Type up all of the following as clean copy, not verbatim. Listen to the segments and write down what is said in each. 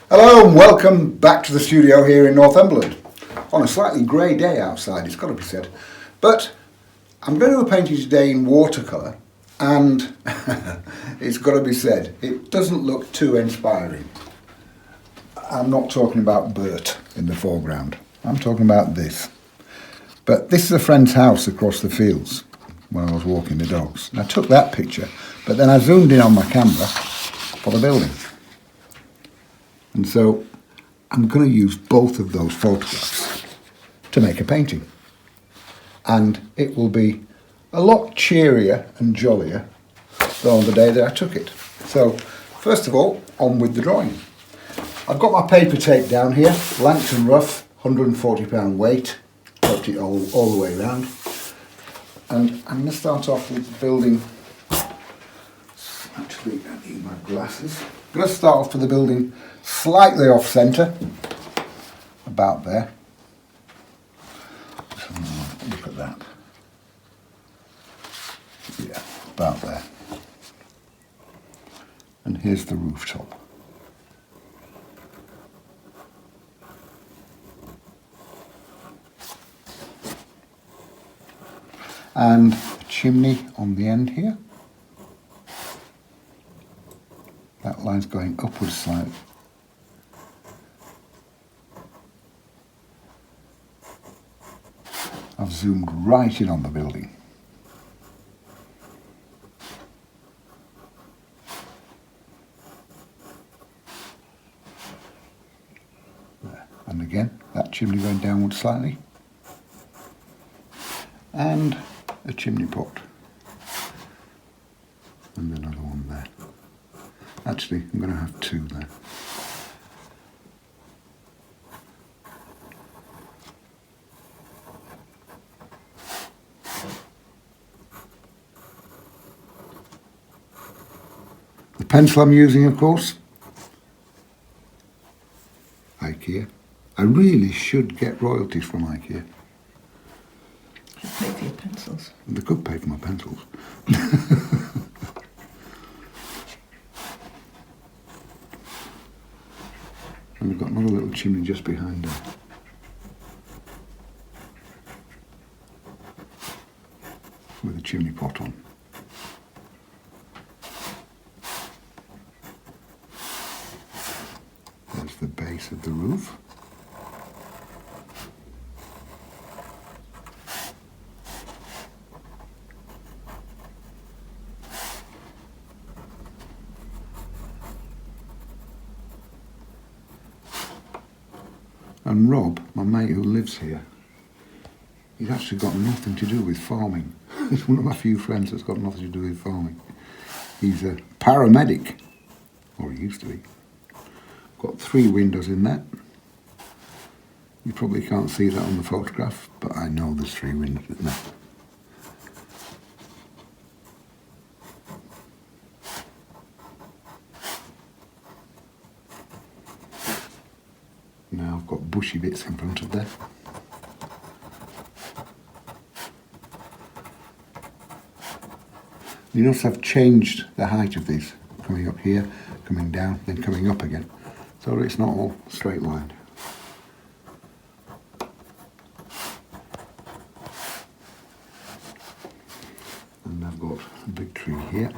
Hello and welcome back to the studio here in Northumberland on a slightly grey day outside, it's got to be said. But I'm going to do a painting today in watercolour and it's got to be said, it doesn't look too inspiring. I'm not talking about Bert in the foreground, I'm talking about this. But this is a friend's house across the fields when I was walking the dogs. And I took that picture, but then I zoomed in on my camera for the building. And so I'm going to use both of those photographs to make a painting. And it will be a lot cheerier and jollier than on the day that I took it. So first of all, on with the drawing. I've got my paper tape down here, Langton Rough, £140 weight, kept it all the way around. And I'm going to start off with building, actually I need my glasses. I'm going to start off with the building slightly off centre, about there. Look at that. Yeah, about there. And here's the rooftop. And a chimney on the end here. That line's going upwards slightly. I've zoomed right in on the building. There. And again, that chimney going downwards slightly. And a chimney pot. And another one there. Actually, I'm going to have two there. The pencil I'm using, of course, IKEA. I really should get royalties from IKEA. They pay for your pencils. They could pay for my pencils. And we've got another little chimney just behind there. With a chimney pot on. There's the base of the roof. And Rob, my mate who lives here, he's actually got nothing to do with farming. He's one of my few friends that's got nothing to do with farming. He's a paramedic, or he used to be. Got 3 windows in that. You probably can't see that on the photograph, but I know there's 3 windows in that. Now I've got bushy bits in front of there. You notice I've changed the height of these, coming up here, coming down, then coming up again, so it's not all straight lined. And I've got a big tree here.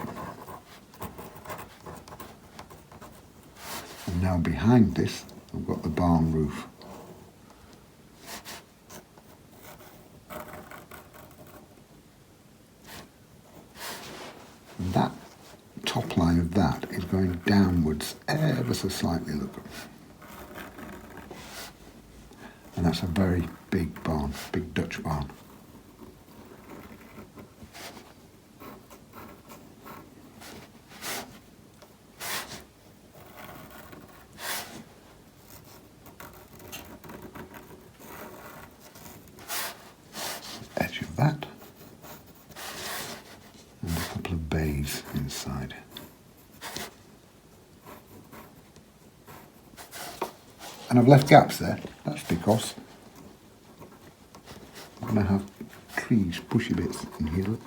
And now behind this, I've got the barn roof. And that top line of that is going downwards ever so slightly, look. And that's a very big barn, big Dutch barn. Edge of that. And a couple of bays inside. And I've left gaps there. That's because I'm going to have trees, bushy bits in here, look.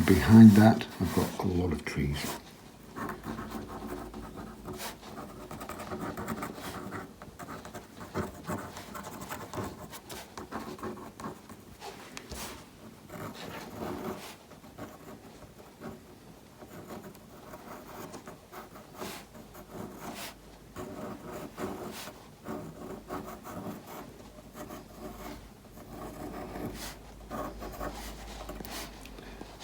Behind that, I've got a lot of trees.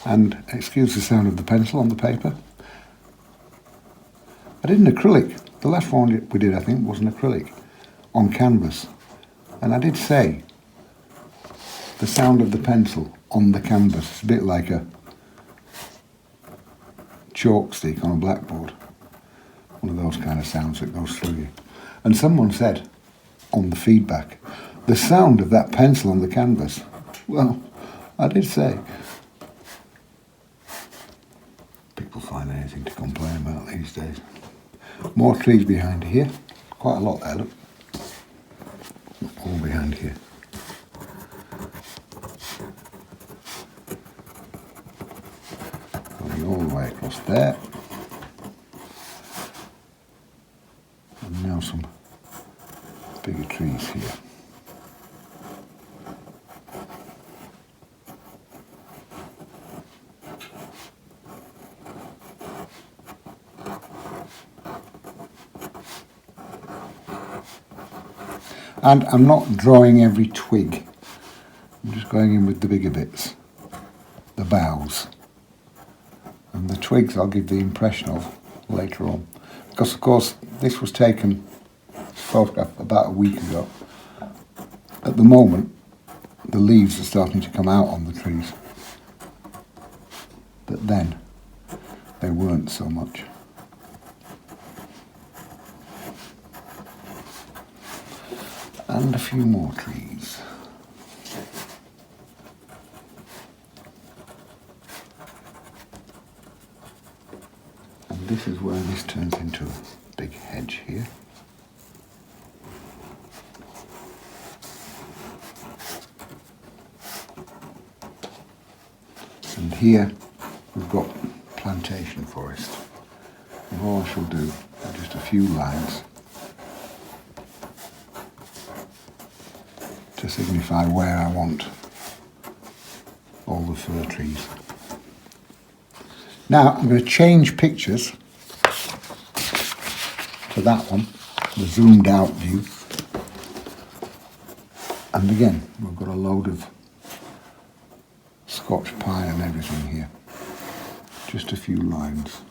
And excuse the sound of the pencil on the paper. I did an acrylic. The last one we did, I think, was an acrylic on canvas. And I did say the sound of the pencil on the canvas is a bit like a chalk stick on a blackboard. One of those kind of sounds that goes through you. And someone said on the feedback, the sound of that pencil on the canvas. Well, I did say. People find anything to complain about these days. More trees behind here. Quite a lot there, look. All behind here. Going all the way across there. And now some bigger trees here. And I'm not drawing every twig. I'm just going in with the bigger bits, the boughs. And the twigs I'll give the impression of later on. Because of course this was taken, photograph, about a week ago. At the moment, the leaves are starting to come out on the trees. But then, they weren't so much. And a few more trees. And this is where this turns into a big hedge here. And here we've got plantation forest. And all I shall do are just a few lines to signify where I want all the fir trees. Now I'm going to change pictures to that one, the zoomed out view. And again, we've got a load of Scotch pine and everything here. Just a few lines.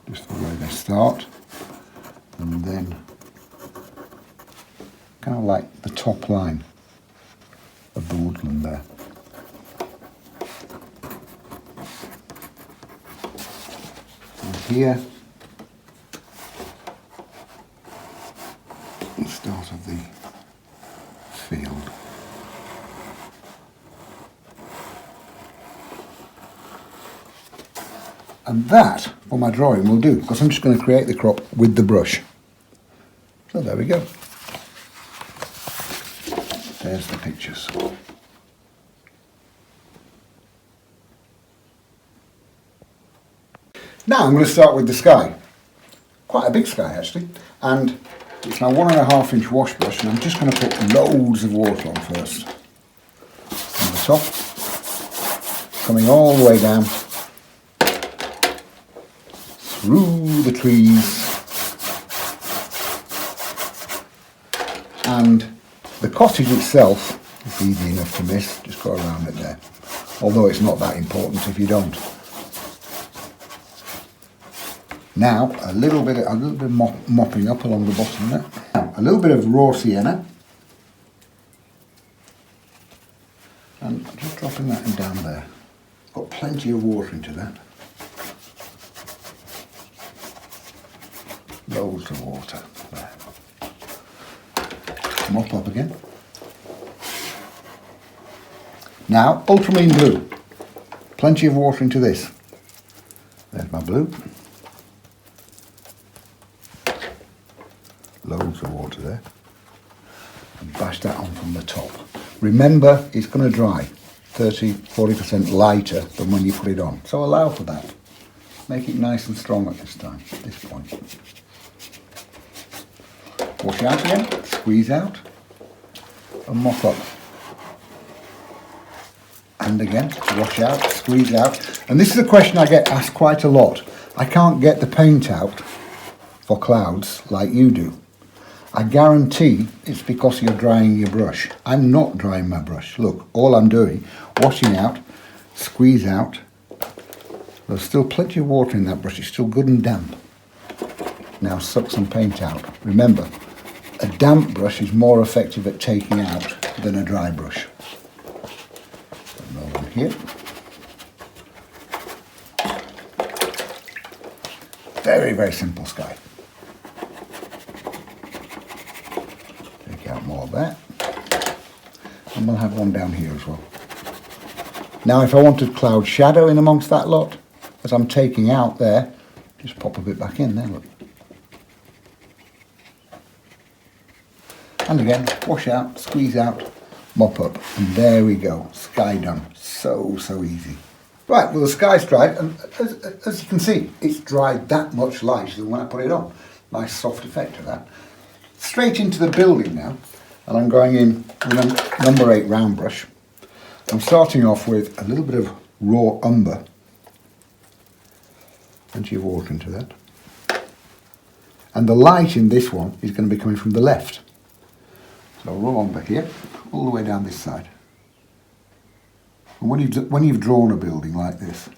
Just the way they start. And then kind of like the top line of the woodland there. And here, the start of the field. And that, for my drawing, will do, because I'm just going to create the crop with the brush. So there we go. There's the pictures. Now I'm going to start with the sky. Quite a big sky actually. And it's my 1.5 inch wash brush, and I'm just going to put loads of water on first. On the top. Coming all the way down. Through the trees. And the cottage itself is easy enough to miss, just go around it there. Although it's not that important if you don't. Now, a little bit mopping up along the bottom there. Now, a little bit of raw sienna. And just dropping that in down there. Got plenty of water into that. Loads of water there. Mop up again. Now, ultramarine blue. Plenty of water into this. There's my blue. Loads of water there. And bash that on from the top. Remember, it's going to dry. 30, 40% lighter than when you put it on. So allow for that. Make it nice and strong at this time, at this point. Wash out again, squeeze out, and mop up. And again, wash out, squeeze out. And this is a question I get asked quite a lot. I can't get the paint out for clouds like you do. I guarantee it's because you're drying your brush. I'm not drying my brush. Look, all I'm doing, washing out, squeeze out. There's still plenty of water in that brush. It's still good and damp. Now suck some paint out. Remember, a damp brush is more effective at taking out than a dry brush. Another one here. Very, very simple sky. Take out more of that. And we'll have one down here as well. Now if I wanted cloud shadow in amongst that lot, as I'm taking out there, just pop a bit back in there, look. And again, wash out, squeeze out, mop up, and there we go, sky done. So easy. Right, well the sky's dried, and as you can see, it's dried that much lighter than when I put it on. Nice soft effect of that. Straight into the building now, and I'm going in with a number 8 round brush. I'm starting off with a little bit of raw umber. Plenty of water into that. And the light in this one is going to be coming from the left. So raw umber here, all the way down this side. And when you've drawn a building like this,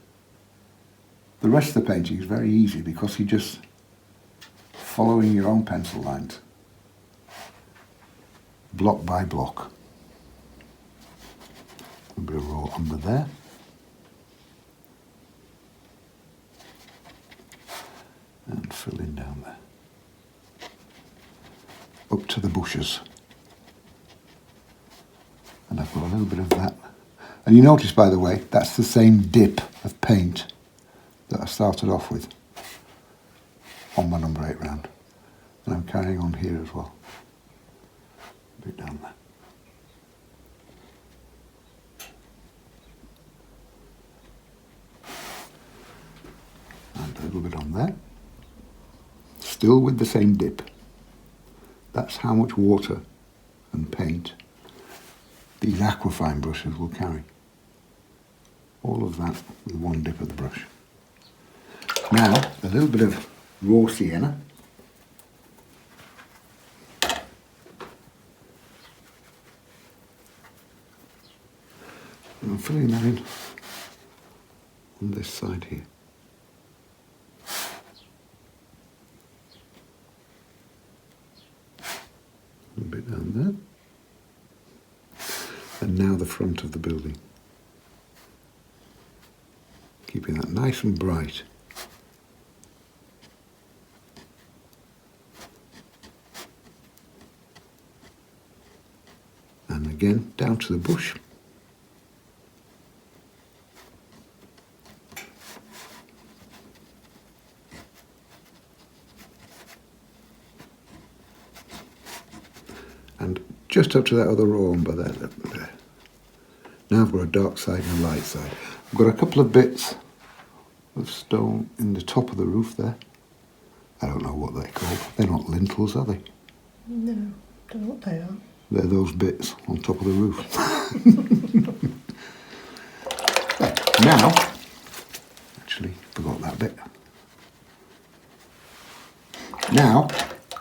the rest of the painting is very easy because you're just following your own pencil lines, block by block. A bit of raw umber there. And fill in down there. Up to the bushes. And I've got a little bit of that. And you notice, by the way, that's the same dip of paint that I started off with on my number 8 round. And I'm carrying on here as well. A bit down there. And a little bit on there. Still with the same dip. That's how much water and paint these aquafine brushes will carry. All of that with one dip of the brush. Now, a little bit of raw sienna. And I'm filling that in on this side here. A bit down there. And now the front of the building. Keeping that nice and bright. And again, down to the bush. And just up to that other raw umber there. Now I've got a dark side and a light side. I've got a couple of bits of stone in the top of the roof there. I don't know what they're called. They're not lintels, are they? No, don't know what they are. They're those bits on top of the roof. Now, actually, forgot that bit. Now,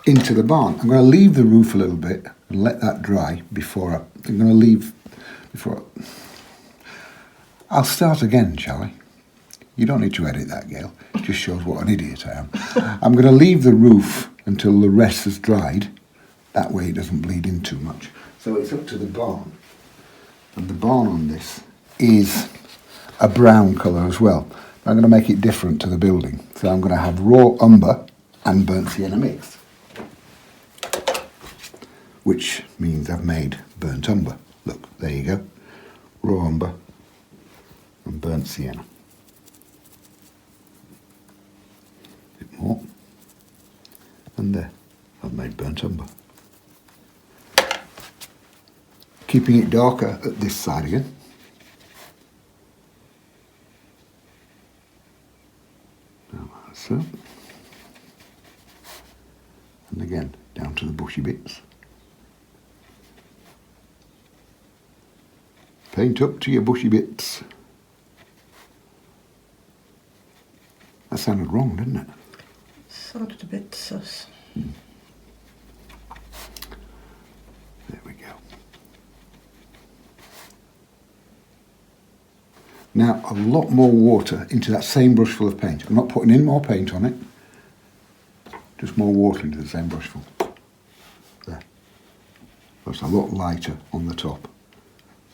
into the barn. I'm going to leave the roof a little bit and let that dry before I'm going to leave, I'll start again, shall I? You don't need to edit that, Gail. It just shows what an idiot I am. I'm going to leave the roof until the rest has dried. That way it doesn't bleed in too much. So it's up to the barn. And the barn on this is a brown colour as well. I'm going to make it different to the building. So I'm going to have raw umber and burnt sienna mixed. Which means I've made burnt umber. Look, there you go. Raw umber and burnt sienna. A bit more. And there, I've made burnt umber. Keeping it darker at this side again. bushy bits. Paint up to your bushy bits. That sounded wrong, didn't it? Sounded a bit sus. There we go. Now a lot more water into that same brush full of paint. I'm not putting in more paint on it. Just more water into the same brush full. There. That's a lot lighter on the top.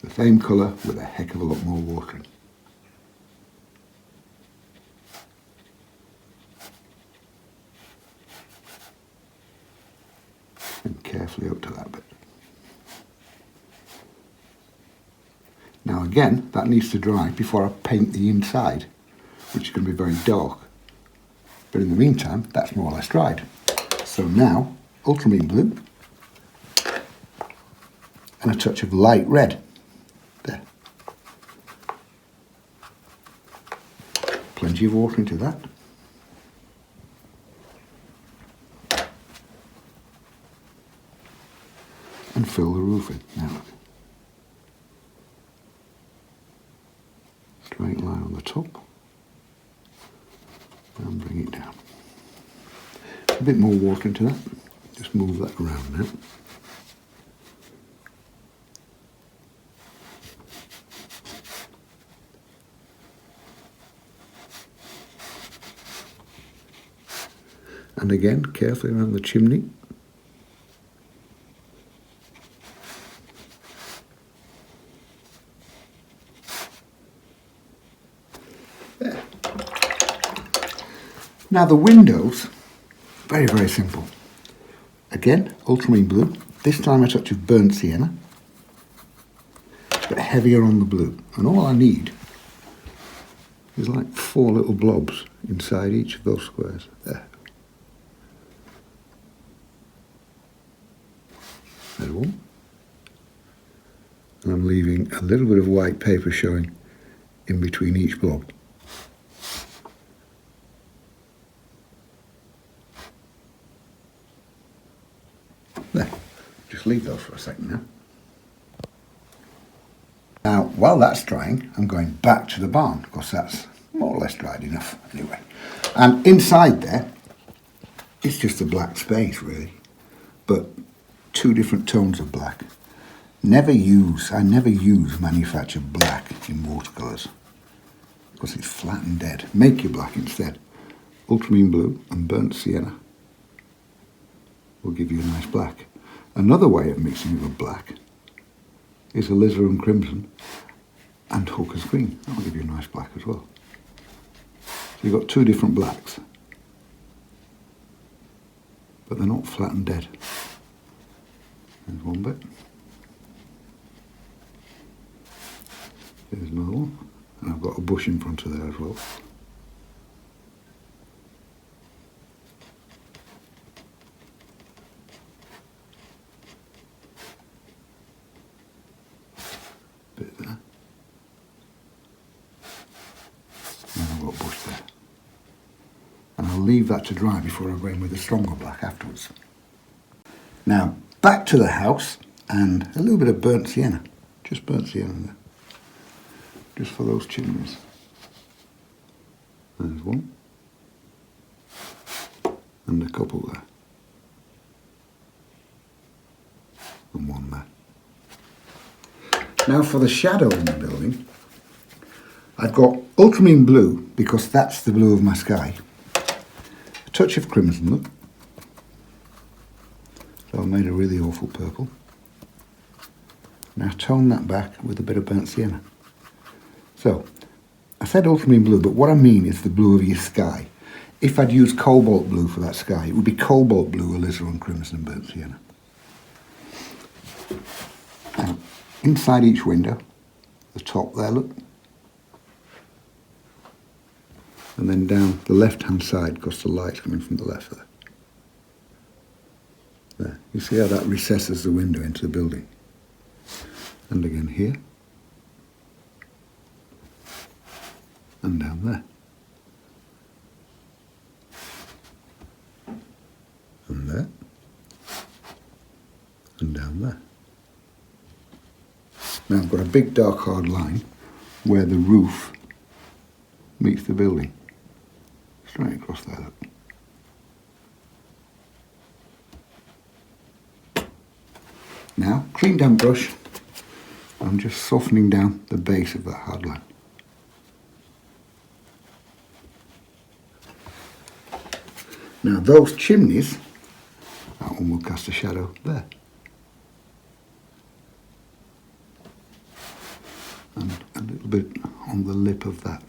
The same colour with a heck of a lot more water in. And carefully up to that bit. Now again, that needs to dry before I paint the inside, which is going to be very dark. But in the meantime, that's more or less dried. So now, ultramarine blue and a touch of light red. There. Plenty of water into that. And fill the roof in. Now look. Straight line on the top. And bring it down. A bit more water into that. Just move that around now. And again, carefully around the chimney. There. Now the windows, very, very simple. Again, ultramarine blue. This time a touch of burnt sienna, but heavier on the blue. And all I need is like 4 little blobs inside each of those squares. There. There's one. And I'm leaving a little bit of white paper showing in between each blob. There. Just leave those for a second now. Now, while that's drying, I'm going back to the barn, because that's more or less dried enough anyway. And inside there, it's just a black space really, but 2 different tones of black. I never use manufactured black in watercolours, because it's flat and dead. Make your black instead. Ultramarine blue and burnt sienna will give you a nice black. Another way of mixing it with black is alizarin crimson and hooker's green. That will give you a nice black as well. So you've got 2 different blacks, but they're not flat and dead. There's one bit. There's another one. And I've got a bush in front of there as well. Bit there. And I've got a bush there. And I'll leave that to dry before I go in with a stronger black afterwards. Now, back to the house, and a little bit of burnt sienna. Just burnt sienna there. Just for those chimneys. There's one. And a couple there. And one there. Now for the shadow in the building, I've got ultramarine blue, because that's the blue of my sky. A touch of crimson, look. So I've made a really awful purple. Now tone that back with a bit of burnt sienna. So, I said ultramarine blue, but what I mean is the blue of your sky. If I'd used cobalt blue for that sky, it would be cobalt blue, alizarin crimson and burnt sienna. Now, inside each window, the top there, look. And then down the left-hand side, because the light's coming from the left there. There. You see how that recesses the window into the building? And again here. And down there. And there. and down there. Now I've got a big dark hard line where the roof meets the building. Straight across there, look. Now, clean damp brush, I'm just softening down the base of that hard line. Now those chimneys, that one will cast a shadow there. And a little bit on the lip of that.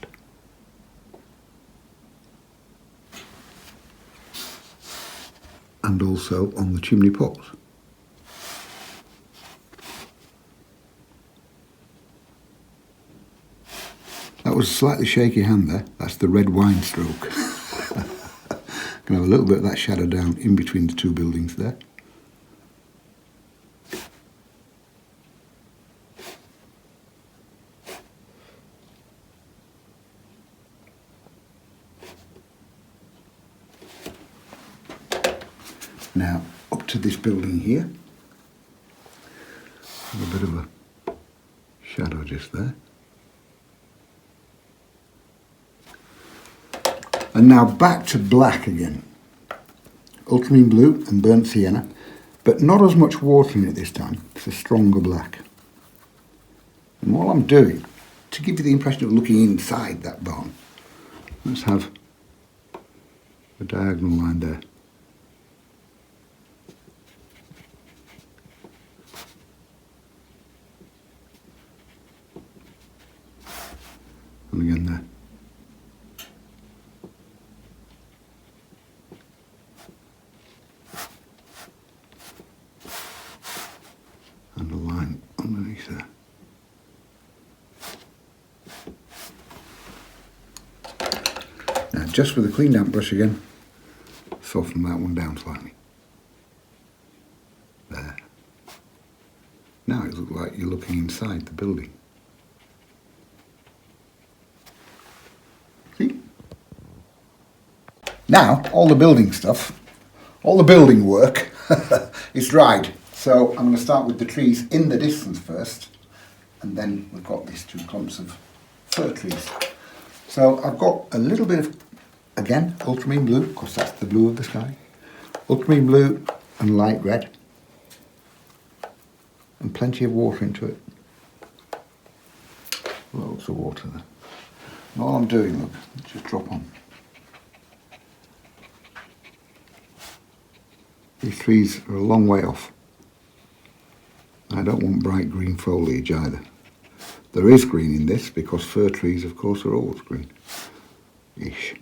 And also on the chimney pots. That was a slightly shaky hand there. That's the red wine stroke. Can have a little bit of that shadow down in between the two buildings there. Now up to this building here. A bit of a shadow just there. And now back to black again. Ultramarine blue and burnt sienna, but not as much water in it this time. It's a stronger black. And what I'm doing, to give you the impression of looking inside that barn, let's have a diagonal line there. And again there. And a line underneath there. Now just with a clean damp brush again, soften that one down slightly. There. Now it looks like you're looking inside the building. See? Now all the building stuff, all the building work is dried. So I'm going to start with the trees in the distance first, and then we've got these two clumps of fir trees. So I've got a little bit of, again, ultramarine blue, because that's the blue of the sky. Ultramarine blue and light red. And plenty of water into it. Loads of water there. And all I'm doing, look, just drop on. These trees are a long way off. I don't want bright green foliage either. There is green in this because fir trees, of course, are always green-ish.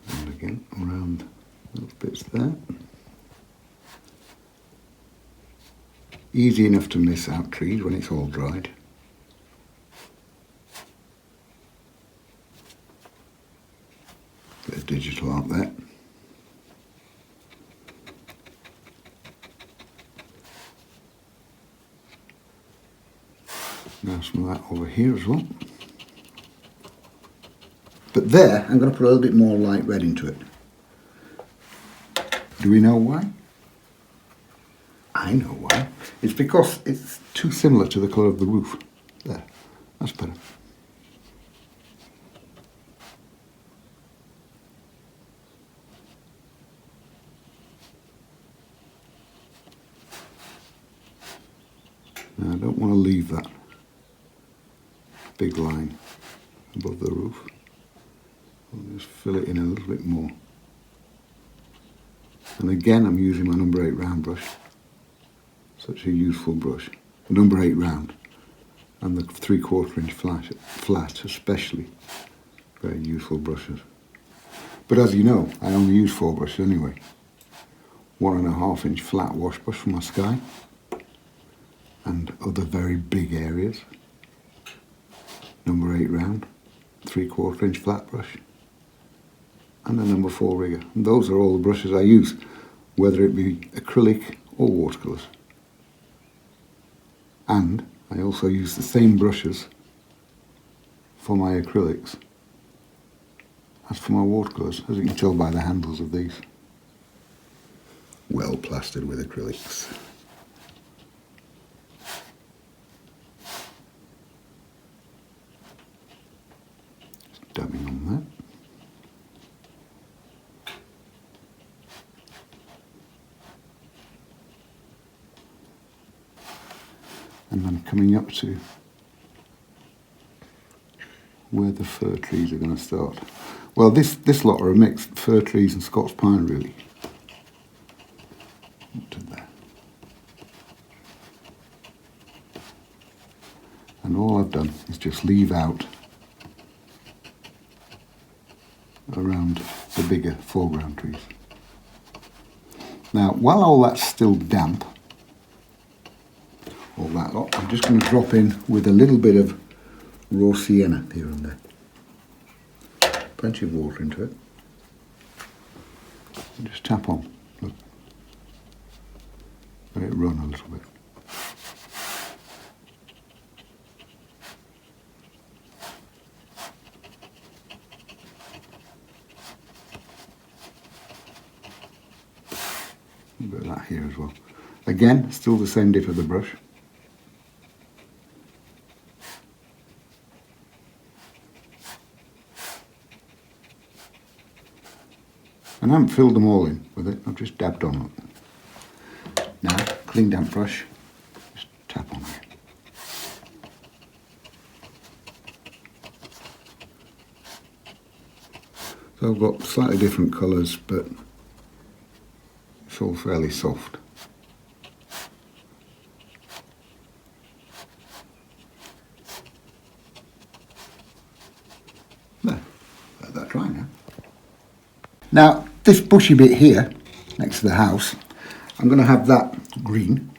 And again, around little bits there. Easy enough to miss out trees when it's all dried. Bit of digital art there. Now some of that over here as well. But there, I'm going to put a little bit more light red into it. Do we know why? I know why. It's because it's too similar to the colour of the roof. There, that's better. Now, I don't want to leave that big line above the roof. I'll just fill it in a little bit more. And again, I'm using my number 8 round brush. Such a useful brush. The number 8 round and the 3/4 inch flat especially. Very useful brushes. But as you know, I only use 4 brushes anyway. 1.5 inch flat wash brush for my sky. And other very big areas. Number 8 round, 3/4 inch flat brush, and a number 4 rigger. And those are all the brushes I use, whether it be acrylic or watercolours. And I also use the same brushes for my acrylics. As for my watercolours, as you can tell by the handles of these, well plastered with acrylics. Just dabbing on that. And then coming up to where the fir trees are going to start. Well, this lot are a mix, fir trees and Scots pine really. Up to there. And all I've done is just leave out around the bigger foreground trees. Now, while all that's still damp, all that lot, I'm just going to drop in with a little bit of raw sienna here and there. Plenty of water into it. And just tap on. Look. Let it run a little bit. A bit of that here as well. Again, still the same dip of the brush. And I haven't filled them all in with it, I've just dabbed on them. Now, clean damp brush, just tap on it. So I've got slightly different colours, but it's all fairly soft. There, let that dry now. Now, this bushy bit here, next to the house, I'm going to have that green.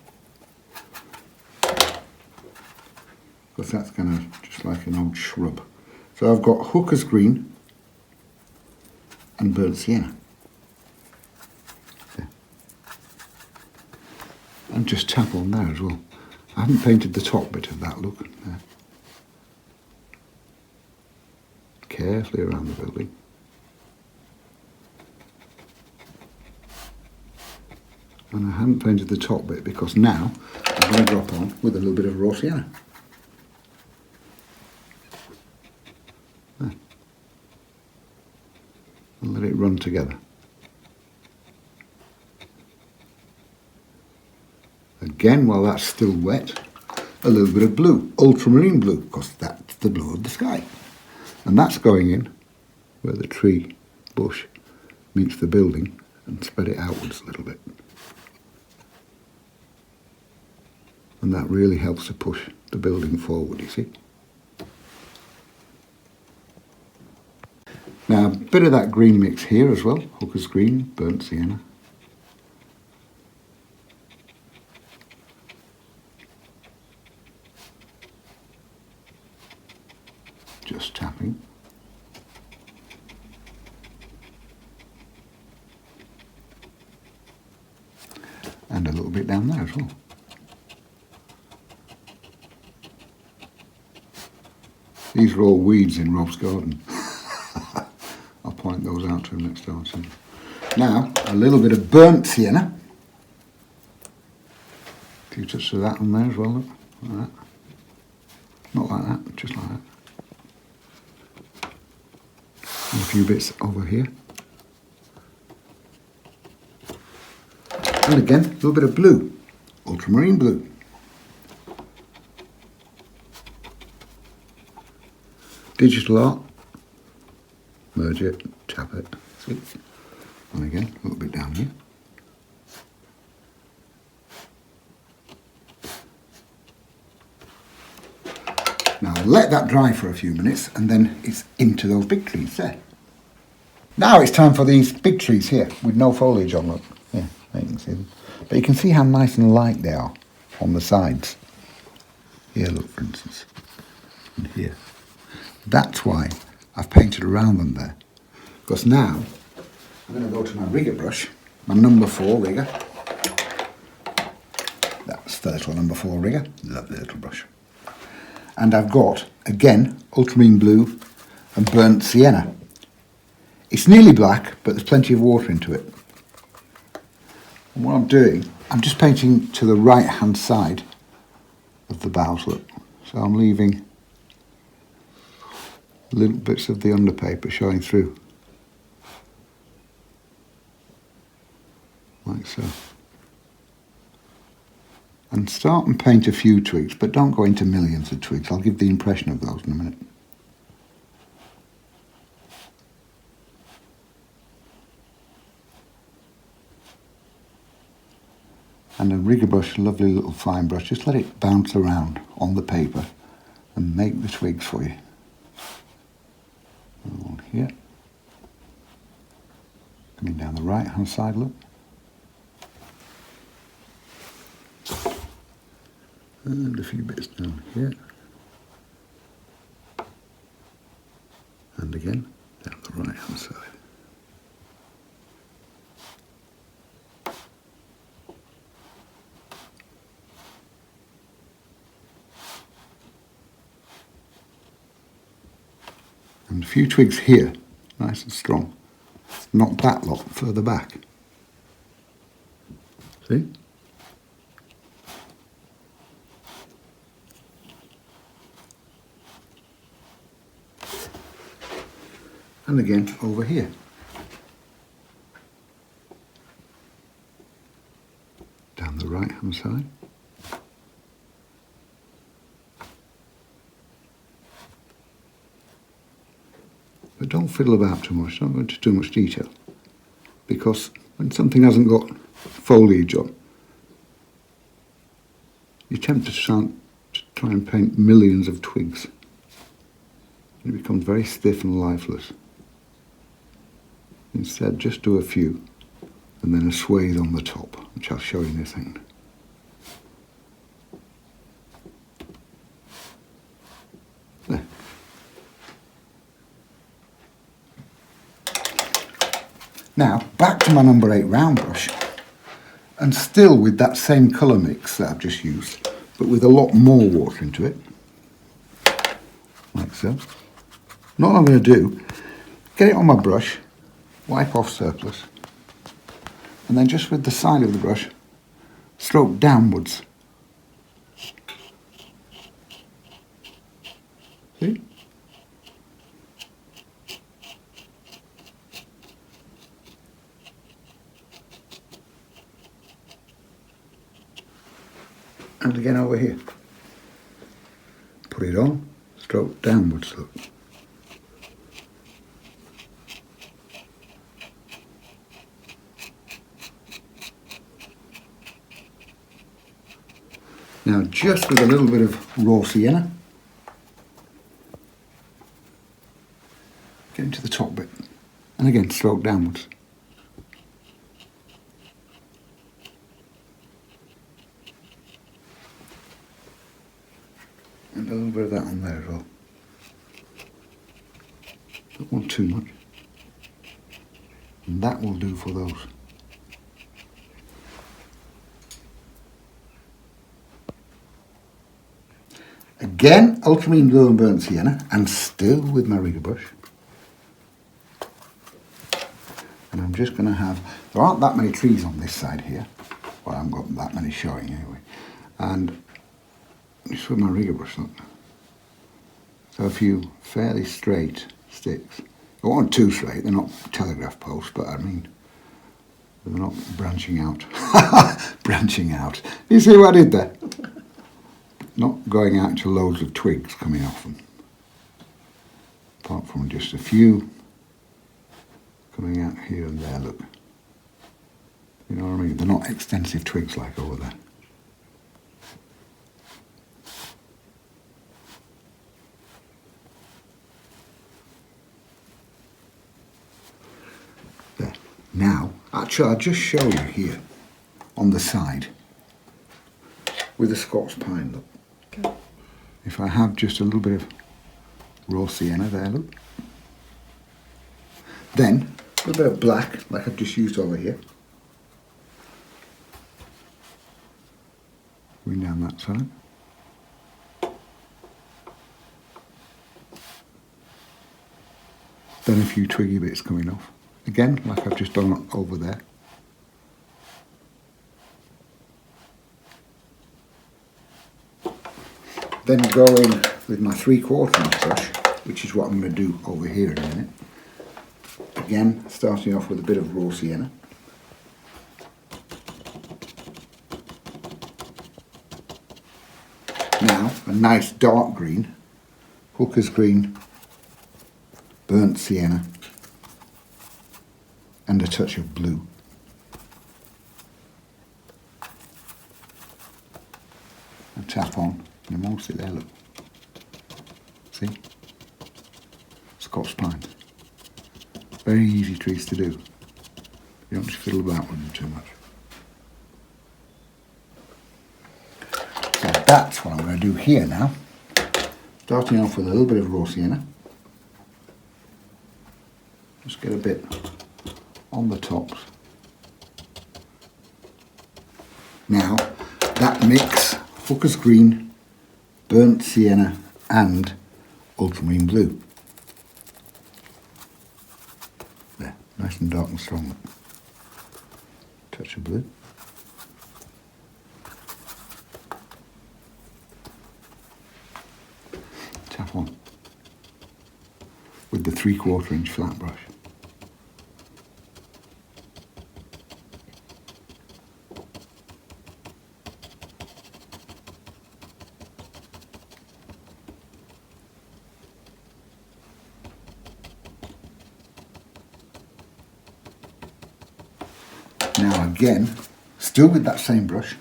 Because that's going to, just like an old shrub. So I've got hooker's green and burnt sienna. There. And just tap on there as well. I haven't painted the top bit of that, look. There. Carefully around the building. And I haven't painted the top bit because now I'm going to drop on with a little bit of raw sienna. There. And let it run together. Again, while that's still wet, a little bit of blue, ultramarine blue, because that's the blue of the sky. And that's going in where the tree bush meets the building and spread it outwards a little bit. And that really helps to push the building forward, you see. Now, a bit of that green mix here as well, hooker's green, burnt sienna. Just tapping. And a little bit down there as well. These are all weeds in Rob's garden. I'll point those out to him next time I see him. Now, a little bit of burnt sienna. A few touches of that on there as well, look. Like that. Not like that, just like that. And a few bits over here. And again, a little bit of blue. Ultramarine blue. Digital art, merge it, tap it, see? And again, a little bit down here. Now let that dry for a few minutes and then it's into those big trees there. Now it's time for these big trees here with no foliage on them. Yeah, there you can see them. But you can see how nice and light they are on the sides. Here, look, for instance, and here. That's why I've painted around them there. Because now, I'm going to go to my rigger brush, my number 4 rigger. That's the little number 4 rigger, lovely little brush. And I've got, again, ultramarine blue and burnt sienna. It's nearly black, but there's plenty of water into it. And what I'm doing, I'm just painting to the right hand side of the boughs, look. So I'm leaving little bits of the underpaper showing through. Like so. And start and paint a few twigs, but don't go into millions of twigs. I'll give the impression of those in a minute. And a rigger brush, a lovely little fine brush, just let it bounce around on the paper and make the twigs for you. One here. Coming down the right hand side, look. And a few bits down here. And again, down the right hand side. And a few twigs here, nice and strong. Not that lot further back. See? And again over here. Down the right hand side. But don't fiddle about too much, don't go into too much detail. Because when something hasn't got foliage on, you're tempted to try and paint millions of twigs. It becomes very stiff and lifeless. Instead, just do a few, and then a swathe on the top, which I'll show you in a second. There. Now, back to my number 8 round brush, and still with that same colour mix that I've just used, but with a lot more water into it, like so. And all I'm going to do, get it on my brush, wipe off surplus, and then just with the side of the brush, stroke downwards. See? And again over here. Put it on, stroke downwards, look. Now just with a little bit of raw sienna, get into the top bit, and again stroke downwards. And a little bit of that on there as well. Don't want too much. And that will do for those. Again, ultramarine blue and burnt sienna, and still with my rigger brush. And I'm just going to have, there aren't that many trees on this side here. Well, I haven't got that many showing anyway. And just with my rigger brush, look. So a few fairly straight sticks. I want too straight, they're not telegraph posts, but I mean, they're not branching out. Branching out. You see what I did there? Not going out to loads of twigs coming off them. Apart from just a few coming out here and there, look. You know what I mean? They're not extensive twigs like over there. There. Now, actually I'll just show you here on the side with the Scots pine, look. Okay. If I have just a little bit of raw sienna there, look. Then, a little bit of black, like I've just used over here. Going down that side. Then a few twiggy bits coming off. Again, like I've just done over there. Then go in with my 3/4 inch brush, which is what I'm going to do over here in a minute. Again, starting off with a bit of raw sienna. Now, a nice dark green, hooker's green, burnt sienna, and a touch of blue. And tap on, and mostly there, look. See? Scotch pine. Very easy trees to do. You don't just fiddle about with them too much. So that's what I'm going to do here now. Starting off with a little bit of raw sienna. Just get a bit on the tops. Now, that mix, hooker's green, burnt sienna and ultramarine blue. There, nice and dark and strong. Touch of blue. Tap on with the 3/4 inch flat brush. Now again, still with that same brush,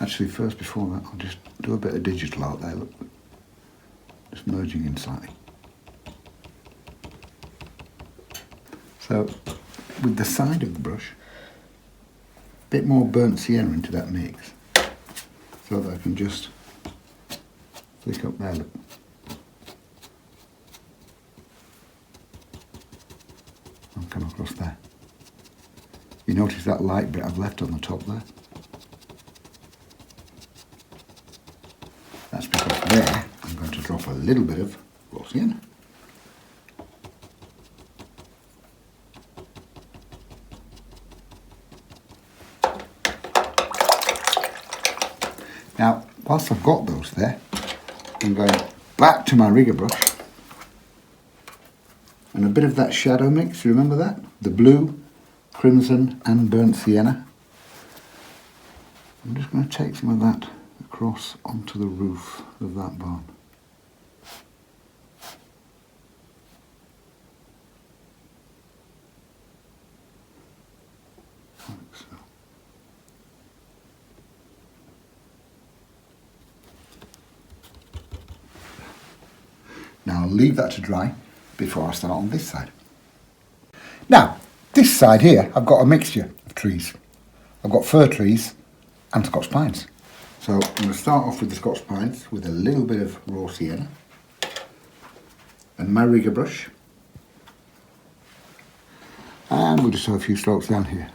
actually first before that I'll just do a bit of digital out there, look, just merging in slightly. So with the side of the brush, a bit more burnt sienna into that mix, so that I can just flick up there, look. And come across there. You notice that light bit I've left on the top there? That's because there I'm going to drop a little bit of raw sienna. Now, whilst I've got those there, I'm going back to my rigger brush and a bit of that shadow mix, you remember that? The blue, crimson and burnt sienna. I'm just going to take some of that across onto the roof of that barn. Like so. Now I'll leave that to dry before I start on this side. Now, this side here, I've got a mixture of trees. I've got fir trees and Scotch pines. So I'm going to start off with the Scotch pines with a little bit of raw sienna and my rigger brush. And we'll just have a few strokes down here.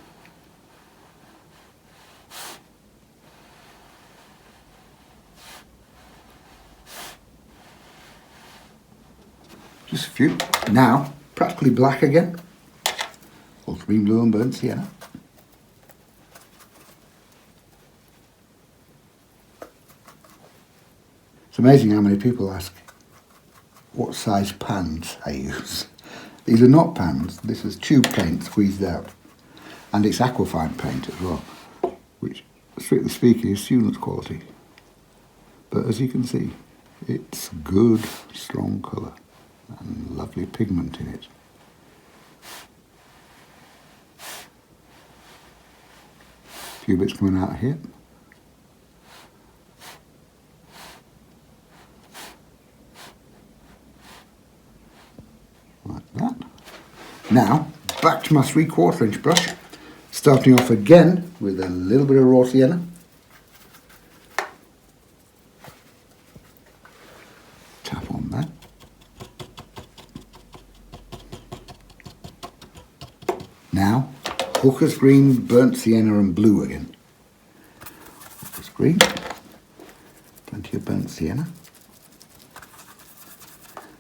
Just a few. Now, practically black again. Ultramarine blue and burnt sienna. It's amazing how many people ask what size pans I use. These are not pans, this is tube paint squeezed out. And it's aquafine paint as well, which strictly speaking is student's quality. But as you can see, it's good, strong colour and lovely pigment in it. A few bits coming out here. Like that. Now, back to my 3/4 inch brush, starting off again with a little bit of raw sienna. Tap on that. Now, hooker's green, burnt sienna and blue again. Hooker's green, plenty of burnt sienna,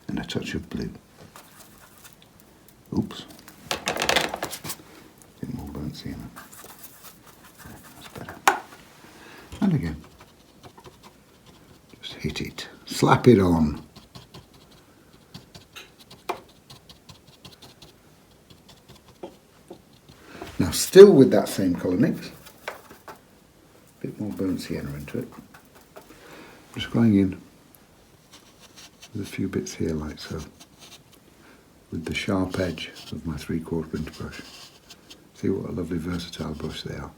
and a touch of blue. Oops. Bit more burnt sienna. That's better. And again. Just hit it. Slap it on. Now still with that same colour mix. A bit more burnt sienna into it. Just going in with a few bits here like so. With the sharp edge of my 3/4 inch brush. See what a lovely versatile brush they are.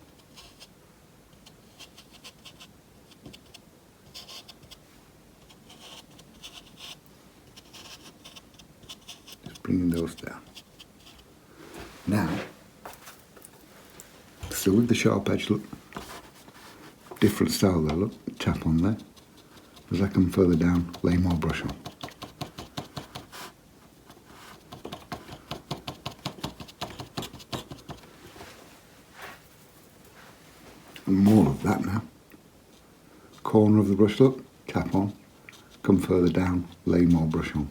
Just bringing those down. Now, still with the sharp edge, look. Different style there, look. Tap on there. As I come further down, lay more brush on. And more of that now. Corner of the brush, look, tap on, come further down, lay more brush on.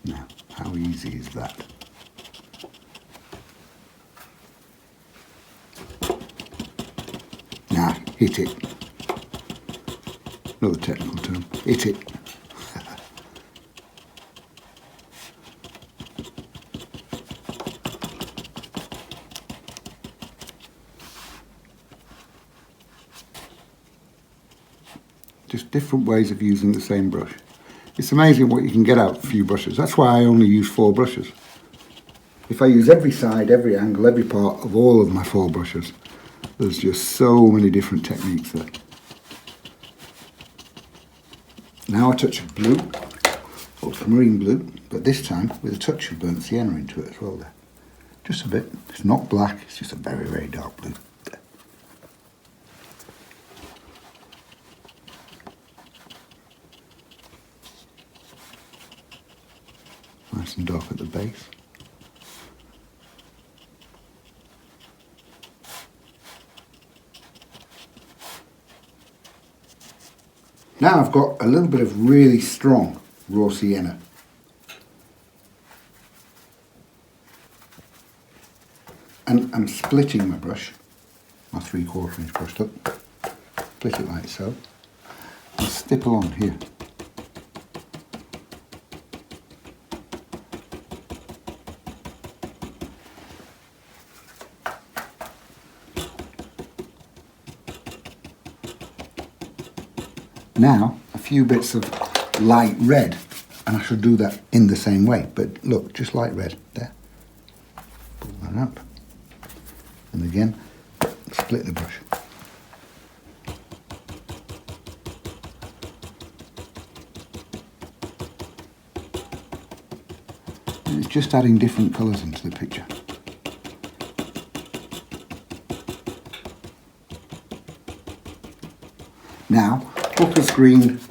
Now, how easy is that? Now, hit it. Another technical term. Hit it. Just different ways of using the same brush. It's amazing what you can get out of a few brushes. That's why I only use 4 brushes. If I use every side, every angle, every part of all of my 4 brushes, there's just so many different techniques there. Now a touch of blue, ultramarine blue, but this time with a touch of burnt sienna into it as well there. Just a bit. It's not black, it's just a very, very dark blue. There. Nice and dark at the base. Now I've got a little bit of really strong raw sienna. And I'm splitting my brush, my 3/4 inch brush up, split it like so, and stipple on here. Now, a few bits of light red, and I should do that in the same way, but look, just light red, there. Pull that up. And again, split the brush. And it's just adding different colours into the picture. Now, Booker's green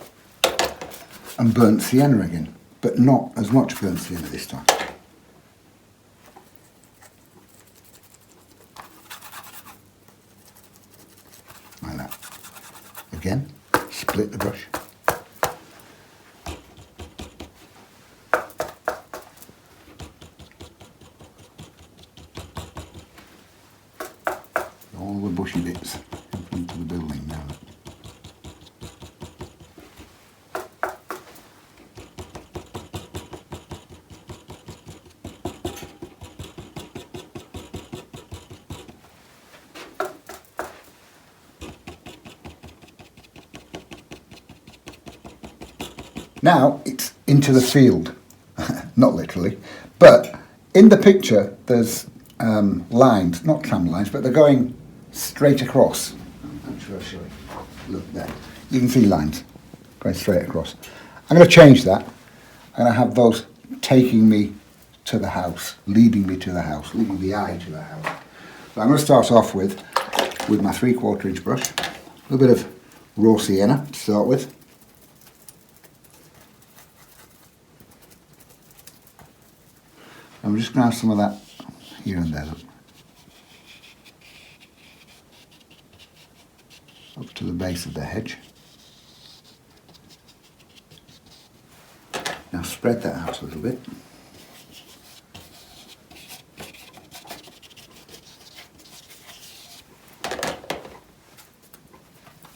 and burnt sienna again, but not as much burnt sienna this time. Like that. Again, split the brush. All the bushy bits in front of the building now. Now it's into the field, not literally, but in the picture there's lines, not tram lines, but they're going straight across. I'm sure I'll show you. Look there. You can see lines going straight across. I'm going to change that. I'm going to have those taking me to the house, leading me to the house, leading the eye to the house. So I'm going to start off with my 3/4 inch brush, a little bit of raw sienna to start with. And we're just going to have some of that here and there. Look. up to the base of the hedge. Now spread that out a little bit.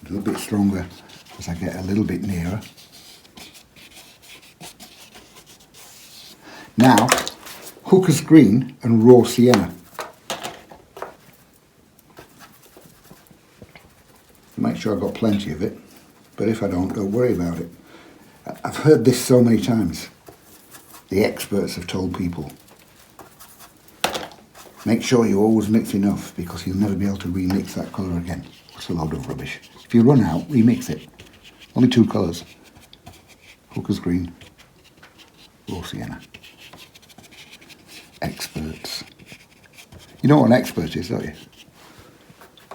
A little bit stronger as I get a little bit nearer. Now, Hooker's Green and Raw Sienna. Make sure I've got plenty of it, but if I don't worry about it. I've heard this so many times. The experts have told people, make sure you always mix enough because you'll never be able to remix that colour again. It's a load of rubbish. If you run out, remix it. Only 2 colours. Hooker's Green, Raw Sienna. Experts. You know what an expert is, don't you?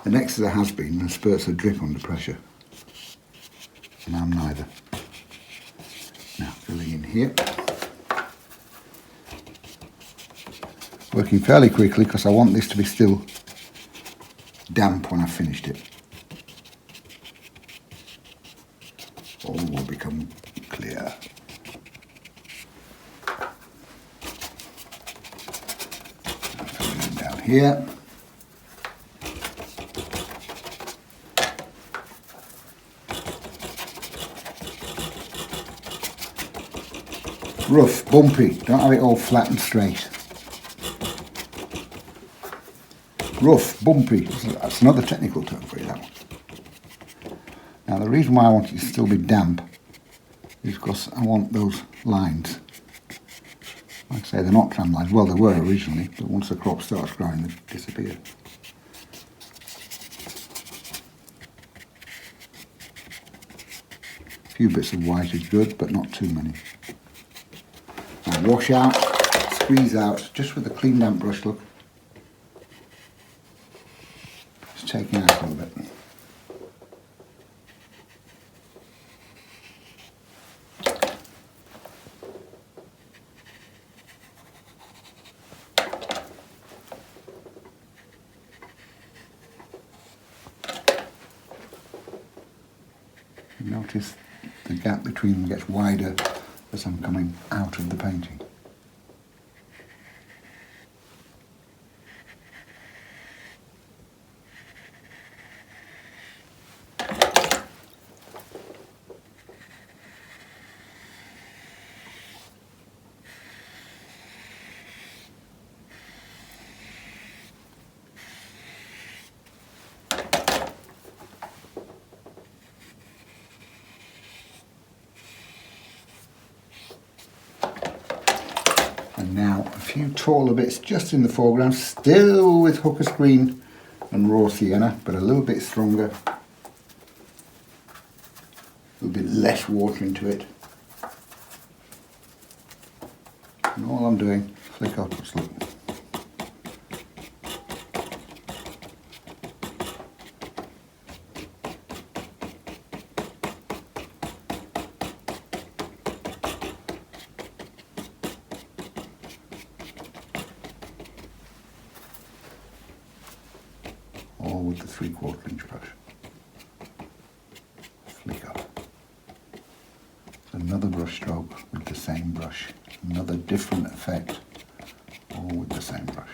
An ex is a has-been and spurts a drip under pressure. And I'm neither. Now, filling in here. Working fairly quickly because I want this to be still damp when I've finished it. All will become clear. Filling in down here. Rough, bumpy, don't have it all flat and straight. Rough, bumpy, that's another technical term for you, that one. Now the reason why I want it to still be damp is because I want those lines. Like I say, they're not tram lines, well they were originally, but once the crop starts growing they disappear. A few bits of white is good, but not too many. Now wash out, squeeze out, just with a clean damp brush, look. Just taking out a little bit. Notice the gap between them gets wider as I'm coming out of the painting. And now a few taller bits just in the foreground, still with Hooker's Green and Raw Sienna, but a little bit stronger, a little bit less water into it. And all I'm doing, flick upwards, look. All with the 3/4 inch brush. Flick up. Another brush stroke with the same brush. Another different effect, all with the same brush.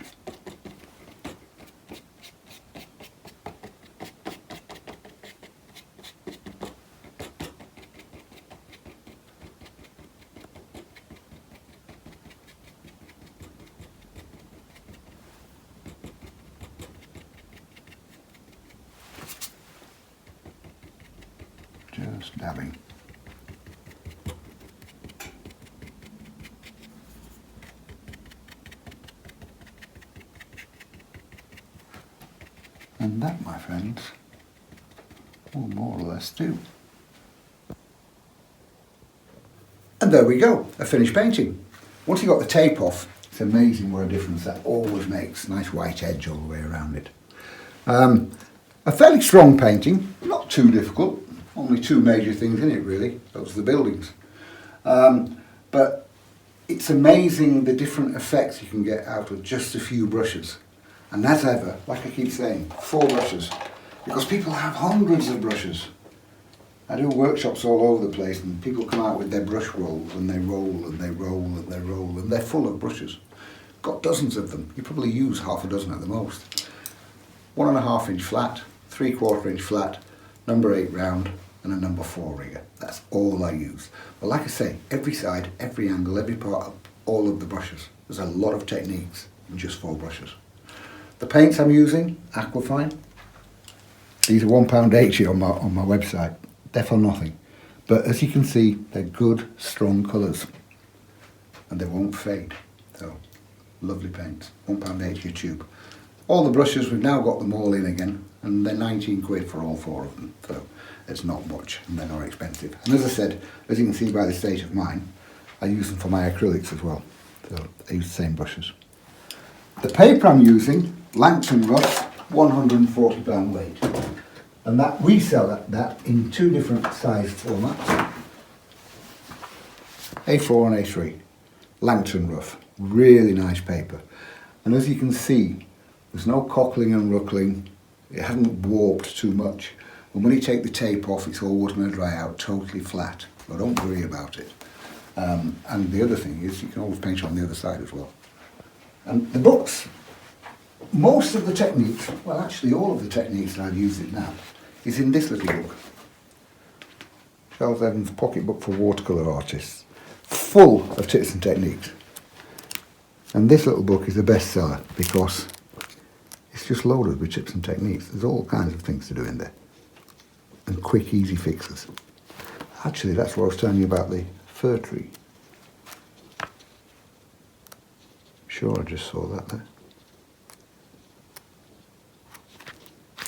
Just dabbing. And that, my friends, will more or less do. And there we go, a finished painting. Once you've got the tape off, it's amazing what a difference that always makes. Nice white edge all the way around it. A fairly strong painting, not too difficult. Only 2 major things in it really, those are the buildings. But it's amazing the different effects you can get out of just a few brushes. And as ever, like I keep saying, 4 brushes. because people have hundreds of brushes. I do workshops all over the place and people come out with their brush rolls and they roll and they roll and they roll and they're full of brushes. Got dozens of them. You probably use half a dozen at the most. 1.5 inch flat, 3/4 inch flat, number 8 round and a number 4 rigger. That's all I use. But like I say, every side, every angle, every part of all of the brushes. There's a lot of techniques in just 4 brushes. The paints I'm using, Aquafine. These are £1.80 on my website. They're for nothing. But as you can see, they're good, strong colours. And they won't fade. So, lovely paints. £1.80 a tube. All the brushes, we've now got them all in again. And they're 19 quid for all 4 of them. So, it's not much. And they're not expensive. And as I said, as you can see by the state of mine, I use them for my acrylics as well. So, I use the same brushes. The paper I'm using, Langton Rough, £140 weight. And that we sell that in 2 different size formats, A4 and A3, Langton Rough, really nice paper. And as you can see, there's no cockling and ruckling, it hasn't warped too much. And when you take the tape off, it's always going to dry out totally flat, so don't worry about it. And the other thing is, you can always paint on the other side as well. And the books, most of the techniques, well actually all of the techniques that I've used it now, is in this little book. Charles Evans' Pocketbook for Watercolour Artists. Full of tips and techniques. And this little book is a bestseller because it's just loaded with tips and techniques. There's all kinds of things to do in there. And quick, easy fixes. Actually, that's what I was telling you about the fir tree. Sure, I just saw that there.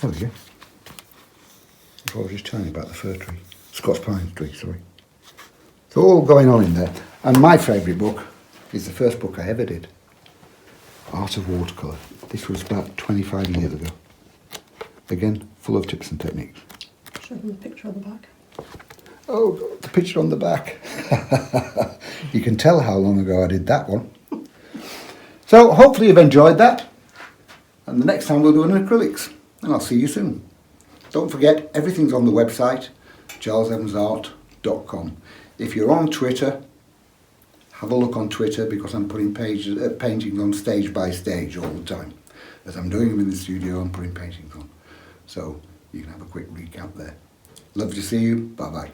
There we go. That's what I was just telling you about the fir tree. Scots pine tree, sorry. It's all going on in there. And my favourite book is the first book I ever did. Art of Watercolour. This was about 25 years ago. Again, full of tips and techniques. Show them the picture on the back. Oh, the picture on the back. You can tell how long ago I did that one. So hopefully you've enjoyed that. And the next time we'll do an acrylics. And I'll see you soon. Don't forget, everything's on the website, charlesevansart.com. If you're on Twitter, have a look on Twitter because I'm putting paintings on stage by stage all the time. As I'm doing them in the studio, I'm putting paintings on. So you can have a quick recap there. Love to see you. Bye-bye.